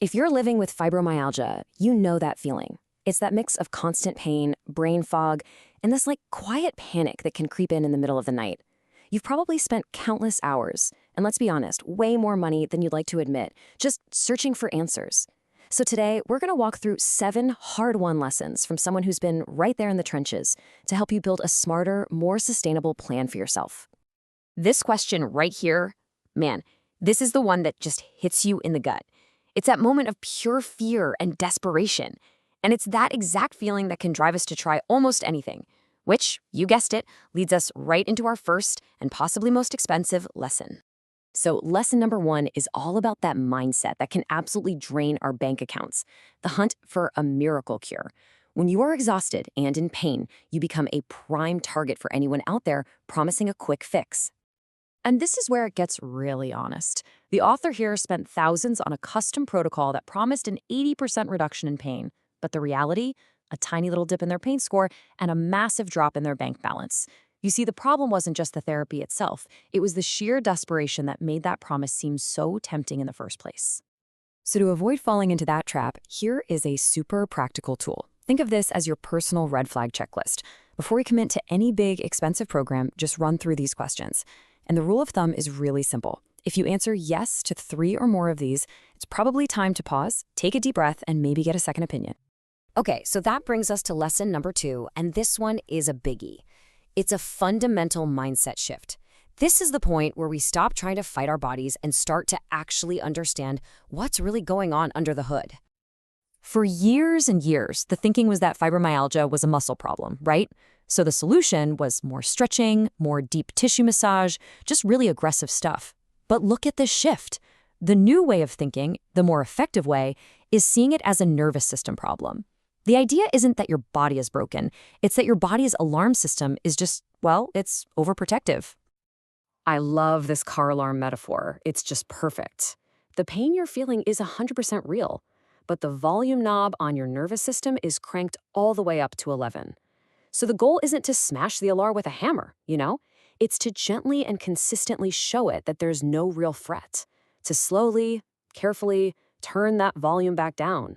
If you're living with fibromyalgia, you know that feeling. It's that mix of constant pain, brain fog, and this quiet panic that can creep in the middle of the night. You've probably spent countless hours, and let's be honest, way more money than you'd like to admit, just searching for answers. So today, we're going to walk through 7 hard-won lessons from someone who's been right there in the trenches to help you build a smarter, more sustainable plan for yourself. This question right here, man, this is the one that just hits you in the gut. It's that moment of pure fear and desperation. And it's that exact feeling that can drive us to try almost anything, which, you guessed it, leads us right into our first and possibly most expensive lesson. So lesson number 1 is all about that mindset that can absolutely drain our bank accounts, the hunt for a miracle cure. When you are exhausted and in pain, you become a prime target for anyone out there promising a quick fix. And this is where it gets really honest. The author here spent thousands on a custom protocol that promised an 80% reduction in pain. But the reality? A tiny little dip in their pain score and a massive drop in their bank balance. You see, the problem wasn't just the therapy itself. It was the sheer desperation that made that promise seem so tempting in the first place. So to avoid falling into that trap, here is a super practical tool. Think of this as your personal red flag checklist. Before you commit to any big, expensive program, just run through these questions. And the rule of thumb is really simple. If you answer yes to 3 or more of these, it's probably time to pause, take a deep breath, and maybe get a second opinion. Okay, so that brings us to lesson number 2, and this one is a biggie. It's a fundamental mindset shift. This is the point where we stop trying to fight our bodies and start to actually understand what's really going on under the hood. For years and years, the thinking was that fibromyalgia was a muscle problem, right? So the solution was more stretching, more deep tissue massage, just really aggressive stuff. But look at this shift. The new way of thinking, the more effective way, is seeing it as a nervous system problem. The idea isn't that your body is broken. It's that your body's alarm system is just, well, it's overprotective. I love this car alarm metaphor. It's just perfect. The pain you're feeling is 100% real, but the volume knob on your nervous system is cranked all the way up to 11. So the goal isn't to smash the alarm with a hammer, It's to gently and consistently show it that there's no real threat, to slowly, carefully turn that volume back down.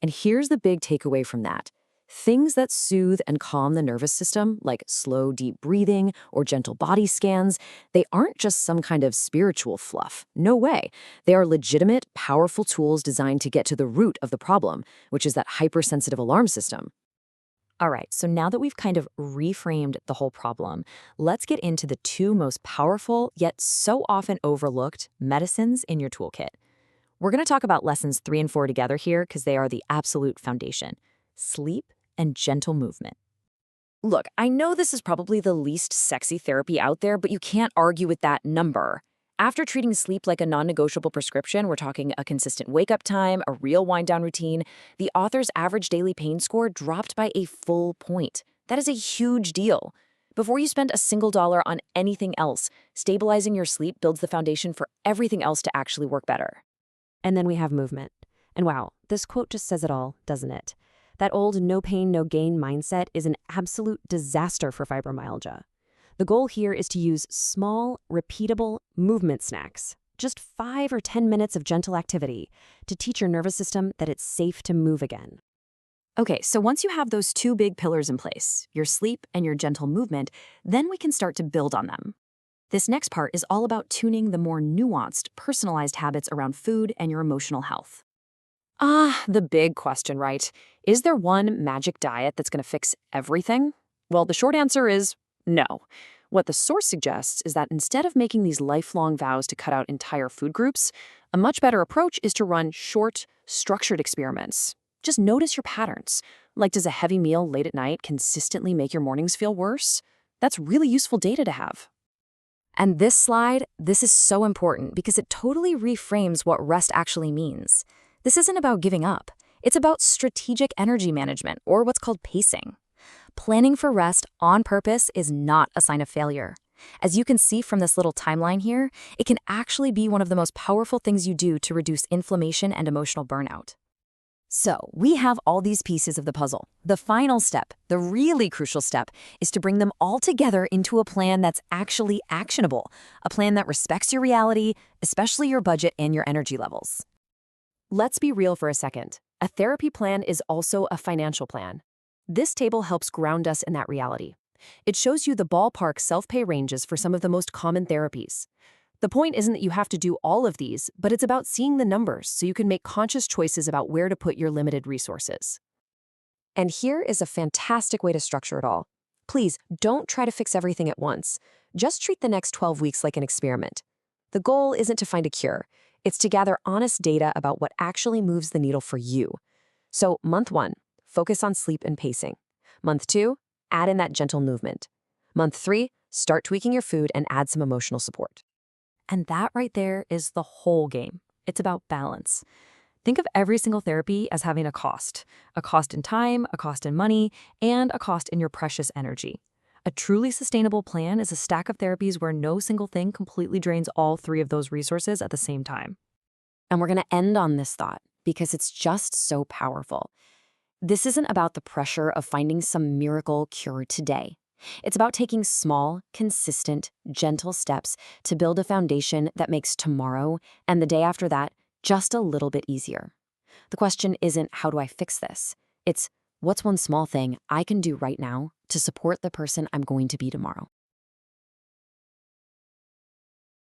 And here's the big takeaway from that. Things that soothe and calm the nervous system, like slow, deep breathing or gentle body scans, they aren't just some kind of spiritual fluff. No way. They are legitimate, powerful tools designed to get to the root of the problem, which is that hypersensitive alarm system. All right, so now that we've kind of reframed the whole problem, let's get into the 2 most powerful, yet so often overlooked, medicines in your toolkit. We're going to talk about lessons 3 and 4 together here because they are the absolute foundation: sleep and gentle movement. Look, I know this is probably the least sexy therapy out there, but you can't argue with that number. After treating sleep like a non-negotiable prescription, we're talking a consistent wake-up time, a real wind-down routine, the author's average daily pain score dropped by a full point. That is a huge deal. Before you spend a single dollar on anything else, stabilizing your sleep builds the foundation for everything else to actually work better. And then we have movement. And wow, this quote just says it all, doesn't it? That old no pain, no gain mindset is an absolute disaster for fibromyalgia. The goal here is to use small, repeatable movement snacks, just 5 or 10 minutes of gentle activity, to teach your nervous system that it's safe to move again. Okay, so once you have those 2 big pillars in place, your sleep and your gentle movement, then we can start to build on them. This next part is all about tuning the more nuanced, personalized habits around food and your emotional health. The big question, right? Is there one magic diet that's going to fix everything? Well, the short answer is no. What the source suggests is that instead of making these lifelong vows to cut out entire food groups, a much better approach is to run short, structured experiments. Just notice your patterns. Like, does a heavy meal late at night consistently make your mornings feel worse? That's really useful data to have. And this slide, this is so important because it totally reframes what rest actually means. This isn't about giving up. It's about strategic energy management, or what's called pacing. Planning for rest on purpose is not a sign of failure. As you can see from this little timeline here, it can actually be one of the most powerful things you do to reduce inflammation and emotional burnout. So we have all these pieces of the puzzle. The final step, the really crucial step, is to bring them all together into a plan that's actually actionable, a plan that respects your reality, especially your budget and your energy levels. Let's be real for a second. A therapy plan is also a financial plan. This table helps ground us in that reality. It shows you the ballpark self-pay ranges for some of the most common therapies. The point isn't that you have to do all of these, but it's about seeing the numbers so you can make conscious choices about where to put your limited resources. And here is a fantastic way to structure it all. Please don't try to fix everything at once. Just treat the next 12 weeks like an experiment. The goal isn't to find a cure. It's to gather honest data about what actually moves the needle for you. So, month 1, focus on sleep and pacing. Month 2, add in that gentle movement. Month 3, start tweaking your food and add some emotional support. And that right there is the whole game. It's about balance. Think of every single therapy as having a cost in time, a cost in money, and a cost in your precious energy. A truly sustainable plan is a stack of therapies where no single thing completely drains all 3 of those resources at the same time. And we're going to end on this thought because it's just so powerful. This isn't about the pressure of finding some miracle cure today. It's about taking small, consistent, gentle steps to build a foundation that makes tomorrow and the day after that just a little bit easier. The question isn't, how do I fix this? It's, what's one small thing I can do right now to support the person I'm going to be tomorrow?